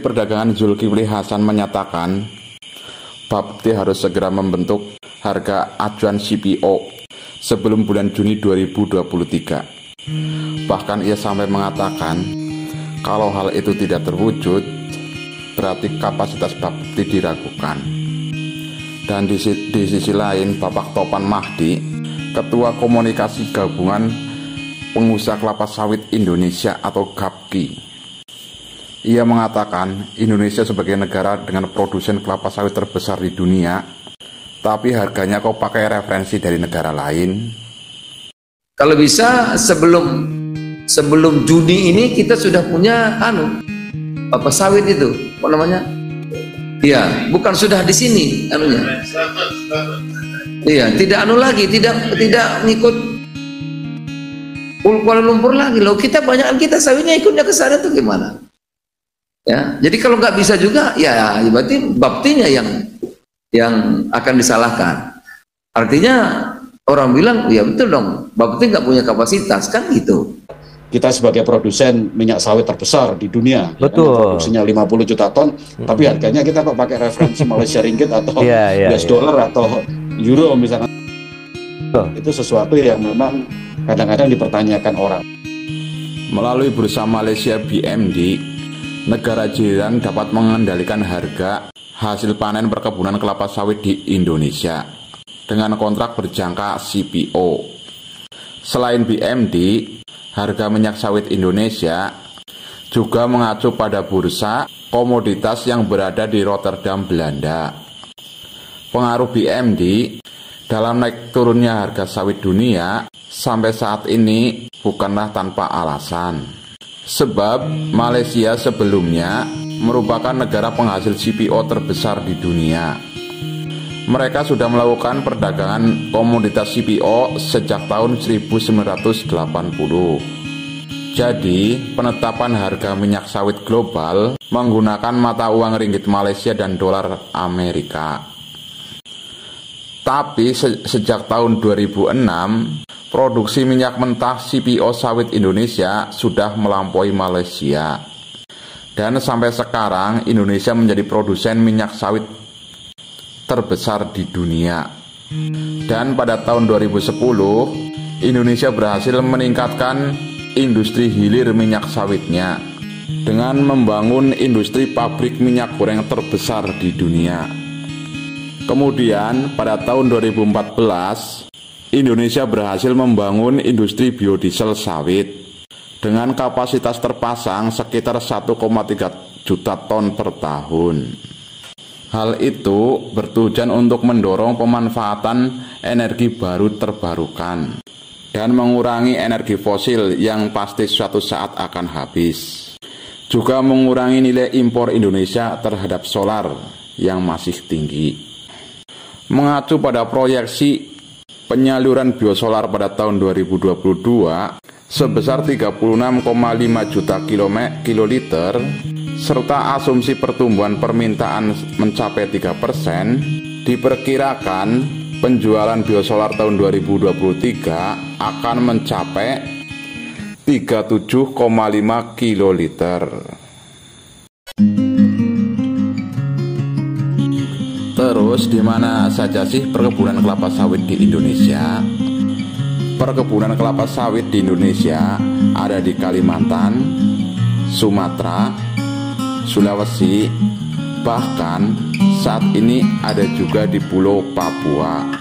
Perdagangan Zulkifli Hasan menyatakan Bapti harus segera membentuk harga acuan CPO sebelum bulan Juni 2023. Bahkan ia sampai mengatakan kalau hal itu tidak terwujud, berarti kapasitas Bapti diragukan. Dan di sisi lain, Bapak Topan Mahdi, Ketua Komunikasi Gabungan Pengusaha Kelapa Sawit Indonesia atau GAPKI, ia mengatakan Indonesia sebagai negara dengan produsen kelapa sawit terbesar di dunia, tapi harganya kok pakai referensi dari negara lain. Kalau bisa sebelum Juni ini kita sudah punya apa sawit itu, apa namanya? Iya, bukan sudah di sini anunya. Iya, tidak lagi, tidak ngikut Kuala Lumpur lagi loh. Kita sawitnya ikutnya ke sana tuh gimana? Ya, jadi kalau nggak bisa juga, ya berarti Baptinya yang akan disalahkan. Artinya orang bilang, ya betul dong, Bapti nggak punya kapasitas kan gitu. Kita sebagai produsen minyak sawit terbesar di dunia, betul. Produksinya 50 juta ton, tapi harganya kita kok pakai referensi Malaysia Ringgit atau US dollar atau Euro misalnya. Itu sesuatu yang memang kadang-kadang dipertanyakan orang. Melalui bursa Malaysia BMD, negara jiran dapat mengendalikan harga hasil panen perkebunan kelapa sawit di Indonesia dengan kontrak berjangka CPO. Selain BMD, harga minyak sawit Indonesia juga mengacu pada bursa komoditas yang berada di Rotterdam, Belanda. Pengaruh BMD dalam naik turunnya harga sawit dunia sampai saat ini bukanlah tanpa alasan. Sebab Malaysia sebelumnya merupakan negara penghasil CPO terbesar di dunia. Mereka sudah melakukan perdagangan komoditas CPO sejak tahun 1980. Jadi, penetapan harga minyak sawit global menggunakan mata uang ringgit Malaysia dan dolar Amerika. Tapi sejak tahun 2006, produksi minyak mentah CPO sawit Indonesia sudah melampaui Malaysia. Dan sampai sekarang Indonesia menjadi produsen minyak sawit terbesar di dunia. Dan pada tahun 2010, Indonesia berhasil meningkatkan industri hilir minyak sawitnya dengan membangun industri pabrik minyak goreng terbesar di dunia. Kemudian pada tahun 2014, Indonesia berhasil membangun industri biodiesel sawit dengan kapasitas terpasang sekitar 1,3 juta ton per tahun. Hal itu bertujuan untuk mendorong pemanfaatan energi baru terbarukan dan mengurangi energi fosil yang pasti suatu saat akan habis. Juga mengurangi nilai impor Indonesia terhadap solar yang masih tinggi. Mengacu pada proyeksi penyaluran biosolar pada tahun 2022 sebesar 36,5 juta kiloliter serta asumsi pertumbuhan permintaan mencapai 3%, diperkirakan penjualan biosolar tahun 2023 akan mencapai 37,5 kiloliter. Terus di mana saja sih perkebunan kelapa sawit di Indonesia? Perkebunan kelapa sawit di Indonesia ada di Kalimantan, Sumatera, Sulawesi, bahkan saat ini ada juga di Pulau Papua.